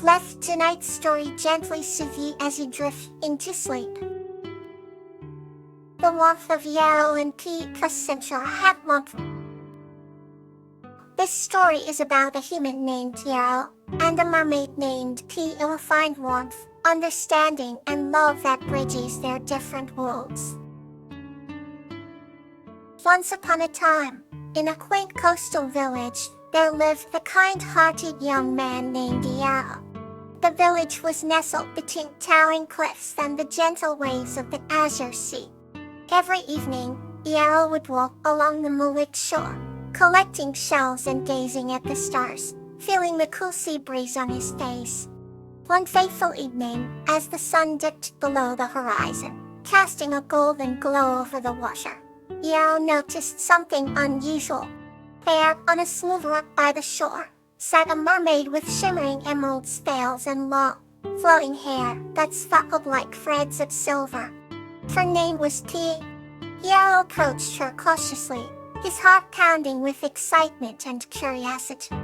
Let tonight's story gently soothe you as you drift into sleep. The warmth of yarrow and tea plus central hat month. This story is about a human named Yarrow and a mermaid named Tea who will find warmth, understanding, and love that bridges their different worlds. Once upon a time, in a quaint coastal village, there lived a kind-hearted young man named Yarrow. The village was nestled between towering cliffs and the gentle waves of the azure sea. Every evening, Yarrow would walk along the moonlit shore, collecting shells and gazing at the stars, feeling the cool sea breeze on his face. One fateful evening, as the sun dipped below the horizon, casting a golden glow over the water, Yarrow noticed something unusual. There, on a smooth rock by the shore, sat a mermaid with shimmering emerald scales and long, flowing hair that sparkled like threads of silver. Her name was Tea. Yarrow approached her cautiously, his heart pounding with excitement and curiosity.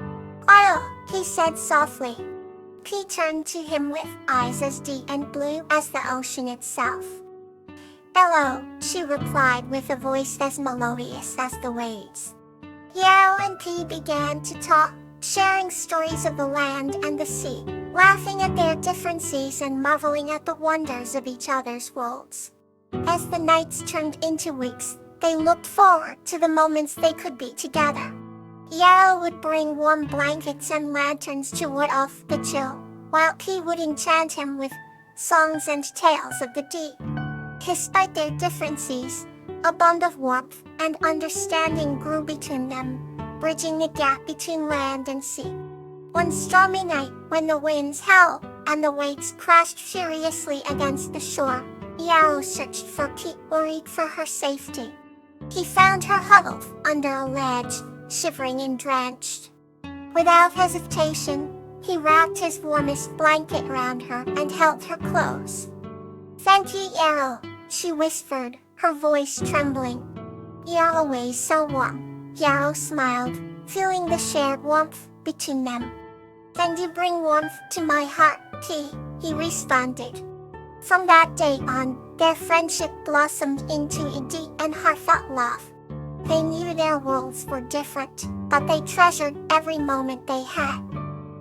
"Oh," he said softly. Tea turned to him with eyes as deep and blue as the ocean itself. "Hello," she replied with a voice as melodious as the waves. Yarrow and Tea began to talk, sharing stories of the land and the sea, laughing at their differences and marveling at the wonders of each other's worlds. As the nights turned into weeks, they looked forward to the moments they could be together. Yarrow would bring warm blankets and lanterns to ward off the chill, while Tea would enchant him with songs and tales of the deep. Despite their differences, a bond of warmth and understanding grew between them, bridging the gap between land and sea. One stormy night, when the winds howled and the waves crashed furiously against the shore, Yarrow searched for Tea, worried for her safety. He found her huddled under a ledge, shivering and drenched. Without hesitation, he wrapped his warmest blanket around her and held her close. "Thank you, Yarrow," she whispered, her voice trembling. "You're always so warm." Yarrow smiled, feeling the shared warmth between them. "And you bring warmth to my heart, Tea," he responded. From that day on, their friendship blossomed into a deep and heartfelt love. They knew their worlds were different, but they treasured every moment they had.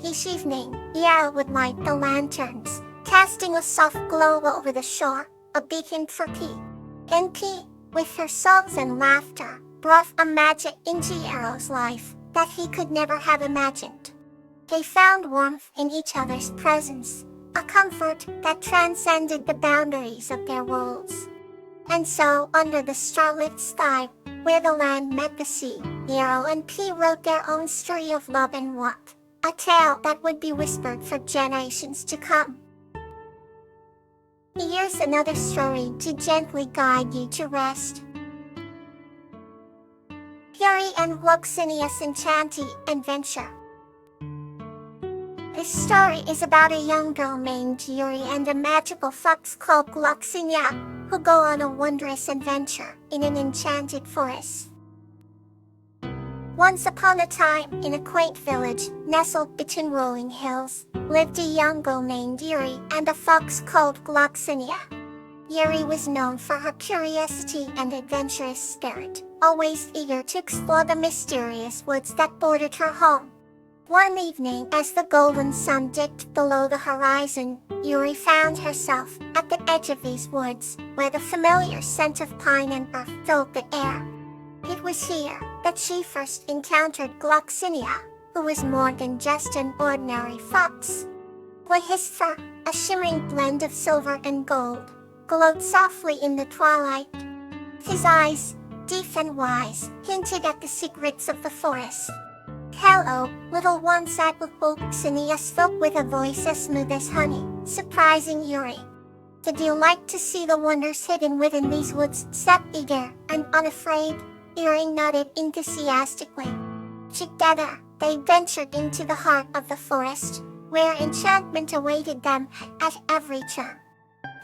Each evening, Yarrow would light the lanterns, casting a soft glow over the shore, a beacon for Tea. And Tea, with her songs and laughter, brought a magic into Yarrow's life that he could never have imagined. They found warmth in each other's presence, a comfort that transcended the boundaries of their worlds. And so, under the starlit sky, where the land met the sea, Yarrow and Tea wrote their own story of love and warmth, a tale that would be whispered for generations to come. Here's another story to gently guide you to rest. Yuri and Gloxinia's Enchanting Adventure. This story is about a young girl named Yuri and a magical fox called Gloxinia, who go on a wondrous adventure in an enchanted forest. Once upon a time, in a quaint village nestled between rolling hills, lived a young girl named Yuri and a fox called Gloxinia. Yuri was known for her curiosity and adventurous spirit, always eager to explore the mysterious woods that bordered her home. One evening, as the golden sun dipped below the horizon, Yuri found herself at the edge of these woods, where the familiar scent of pine and earth filled the air. It was here that she first encountered Gloxinia, who was more than just an ordinary fox. His fur, a shimmering blend of silver and gold, glowed softly in the twilight. His eyes, deep and wise, hinted at the secrets of the forest. "Hello, little one," said Gloxinia, spoke with a voice as smooth as honey, surprising Yuri. "Did you like to see the wonders hidden within these woods?" said eager and unafraid. Yuri nodded enthusiastically. Together, they ventured into the heart of the forest, where enchantment awaited them at every turn.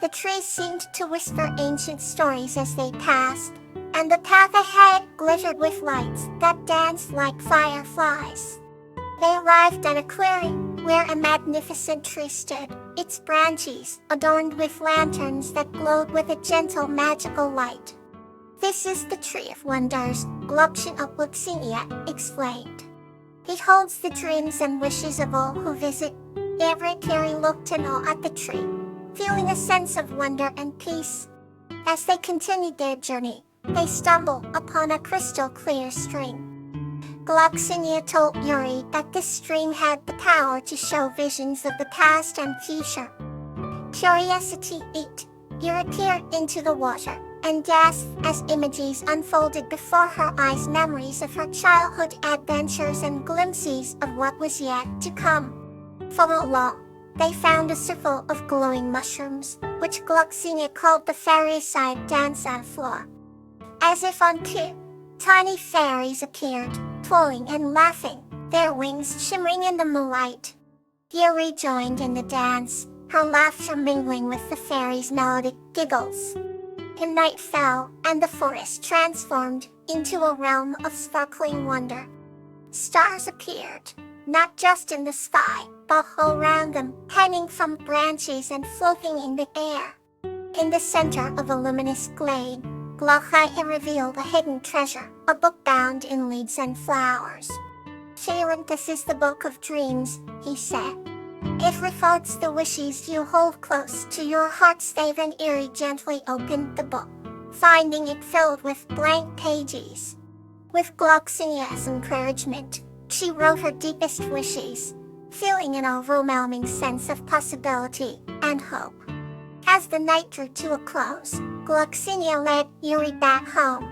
The trees seemed to whisper ancient stories as they passed, and the path ahead glittered with lights that danced like fireflies. They arrived at a clearing, where a magnificent tree stood, its branches adorned with lanterns that glowed with a gentle magical light. "This is the Tree of Wonders," Gluxinia explained. "It holds the dreams and wishes of all who visit." Every Carrie looked in awe at the tree, feeling a sense of wonder and peace. As they continued their journey, they stumbled upon a crystal-clear stream. Gluxinia told Yuri that this stream had the power to show visions of the past and future. Curiosity ate, Yuri peered into the water and gasped as images unfolded before her eyes, memories of her childhood adventures and glimpses of what was yet to come. For along, they found a circle of glowing mushrooms, which Gluxinia called the fairy-side dance floor. As if on cue, tiny fairies appeared, twirling and laughing, their wings shimmering in the moonlight. Yuri joined in the dance, her laughter mingling with the fairies' melodic giggles. And night fell, and the forest transformed into a realm of sparkling wonder. Stars appeared, not just in the sky, but all around them, hanging from branches and floating in the air. In the center of a luminous glade, Gluxinia revealed a hidden treasure, a book bound in leaves and flowers. "Sharon, this is the Book of Dreams," he said. "It records the wishes you hold close to your hearts." They then Yuri gently opened the book, finding it filled with blank pages. With Gluxinia's encouragement, she wrote her deepest wishes, feeling an overwhelming sense of possibility and hope. As the night drew to a close, Gluxinia led Yuri back home.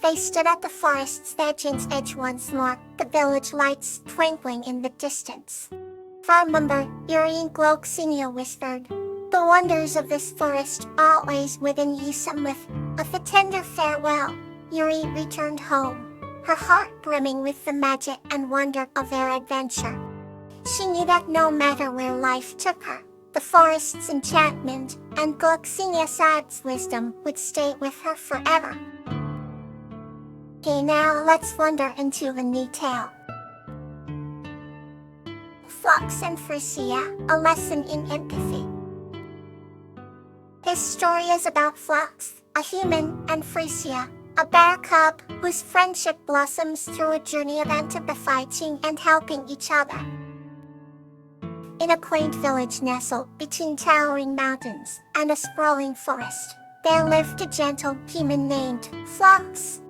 They stood at the forest's edge once more, the village lights twinkling in the distance. "Remember," Yuri and Gluxinia whispered, "the wonders of this forest always within you." With a tender farewell, Yuri returned home, her heart brimming with the magic and wonder of their adventure. She knew that no matter where life took her, the forest's enchantment and Gluxinia's wisdom would stay with her forever. Okay, now let's wander into a new tale. Phlox and Frisia, a lesson in empathy. This story is about Phlox, a human, and Frisia, a bear cub whose friendship blossoms through a journey of empathizing and helping each other. In a quaint village nestled between towering mountains and a sprawling forest, there lived a gentle human named Phlox.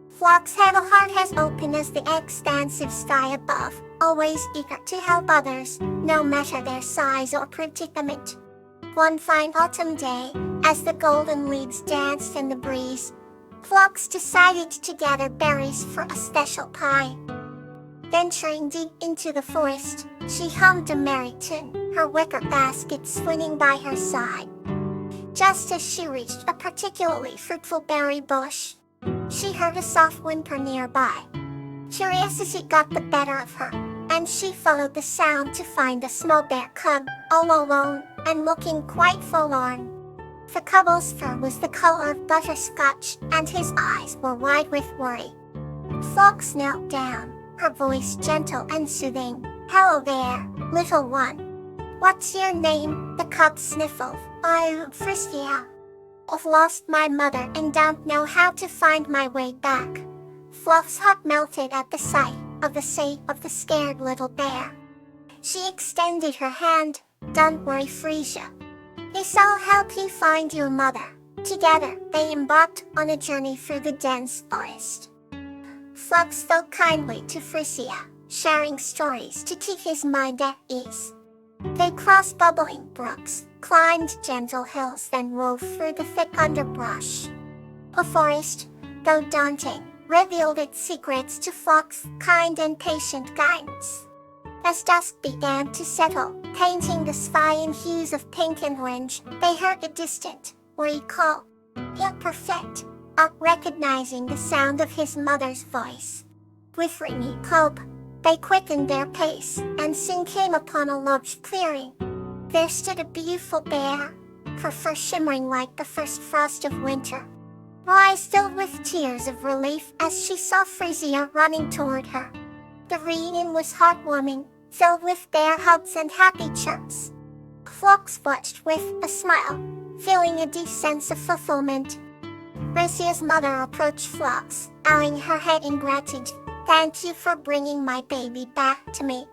Phlox had a heart as open as the expansive sky above, always eager to help others, no matter their size or predicament. One fine autumn day, as the golden leaves danced in the breeze, Phlox decided to gather berries for a special pie. Venturing deep into the forest, she hummed a merry tune, her wicker basket swinging by her side. Just as she reached a particularly fruitful berry bush, she heard a soft whimper nearby. Curiosity got the better of her, and she followed the sound to find a small bear cub, all alone and looking quite forlorn. The cub's fur was the color of butterscotch, and his eyes were wide with worry. Phlox knelt down, her voice gentle and soothing. "Hello there, little one. What's your name?" The cub sniffled. "I'm Frisia. I've lost my mother and don't know how to find my way back." Phlox's heart melted at the sight of the scared little bear. She extended her hand. "Don't worry, Frisia. This will help you find your mother." Together, they embarked on a journey through the dense forest. Phlox spoke kindly to Frisia, sharing stories to keep his mind at ease. They crossed bubbling brooks, climbed gentle hills, then roved through the thick underbrush. The forest, though daunting, revealed its secrets to Phlox's kind and patient guidance. As dusk began to settle, painting the sky in hues of pink and orange, they heard a distant, worried call. Yet perfect, recognizing the sound of his mother's voice. With renewed hope, they quickened their pace, and soon came upon a large clearing. There stood a beautiful bear, her fur shimmering like the first frost of winter. Her eyes filled with tears of relief as she saw Frisia running toward her. The reunion was heartwarming, filled with their hopes and happy chirps. Flocks watched with a smile, feeling a deep sense of fulfillment. Gracia's mother approached Flocks, bowing her head in gratitude. "Thank you for bringing my baby back to me.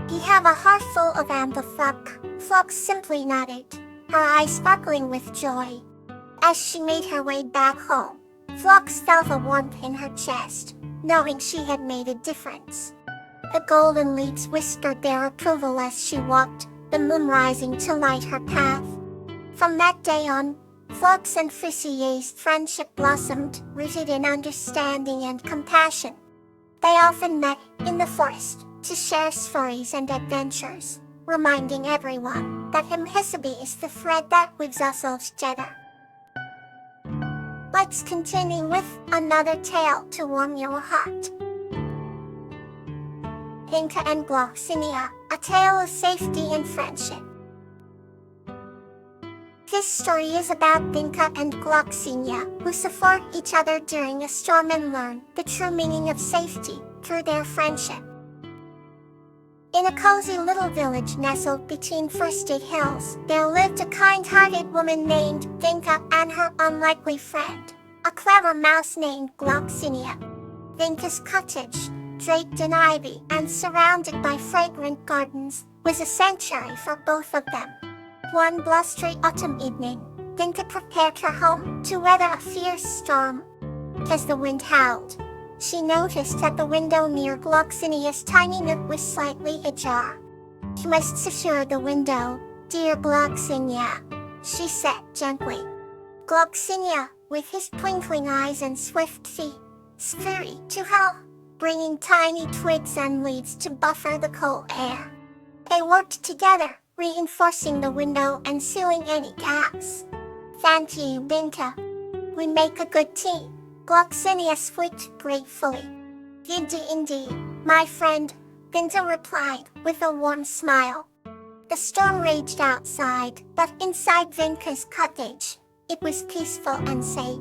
You have a heart full of empathy." Flocks simply nodded, her eyes sparkling with joy. As she made her way back home, Flocks felt a warmth in her chest, knowing she had made a difference. The golden leaves whispered their approval as she walked, the moon rising to light her path. From that day on, Flocks and Frissier's friendship blossomed, rooted in understanding and compassion. They often met in the forest to share stories and adventures, reminding everyone that Whimsical is the thread that weaves us all together. Let's continue with another tale to warm your heart. Vinka and Gloxinia, a tale of safety and friendship. This story is about Vinka and Gloxinia, who support each other during a storm and learn the true meaning of safety through their friendship. In a cozy little village nestled between forested hills, there lived a kind-hearted woman named Vinka and her unlikely friend, a clever mouse named Gloxinia. Vinka's cottage, draped in ivy and surrounded by fragrant gardens, was a sanctuary for both of them. One blustery autumn evening, Vinka prepared her home to weather a fierce storm. As the wind howled, she noticed that the window near Gloxinia's tiny nook was slightly ajar. "You must secure the window, dear Gloxinia," she said gently. Gloxinia, with his twinkling eyes and swift feet, scurried to help, bringing tiny twigs and leaves to buffer the cold air. They worked together, reinforcing the window and sealing any gaps. "Thank you, Vinka. We make a good team," Gloxinia squeaked gratefully. "You do indeed, my friend," Vinka replied with a warm smile. The storm raged outside, but inside Vinka's cottage, it was peaceful and safe.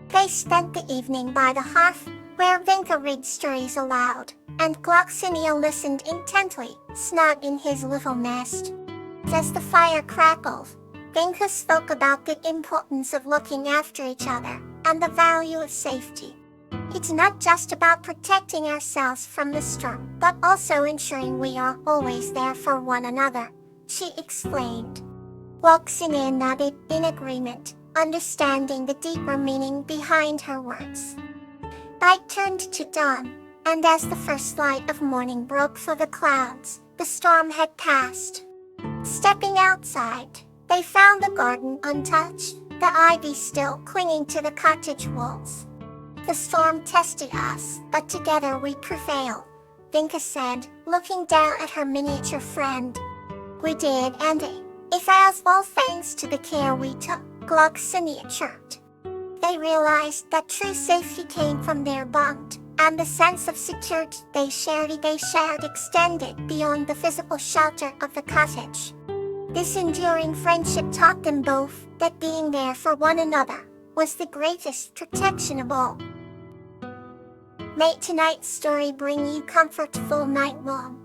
They spent the evening by the hearth, where Vinka read stories aloud, and Gloxinia listened intently, snug in his little nest. As the fire crackled, Vinka spoke about the importance of looking after each other and the value of safety. "It's not just about protecting ourselves from the storm, but also ensuring we are always there for one another," she explained. Gloxinia nodded in agreement, understanding the deeper meaning behind her words. Night turned to dawn, and as the first light of morning broke through the clouds, the storm had passed. Stepping outside, they found the garden untouched, the ivy still clinging to the cottage walls. "The storm tested us, but together we prevailed," Vinka said, looking down at her miniature friend. "We did, and it was all thanks to the care we took," Gloxinia chirped. They realized that true safety came from their bond, and the sense of security they shared extended beyond the physical shelter of the cottage. This enduring friendship taught them both that being there for one another was the greatest protection of all. May tonight's story bring you comfort full night long.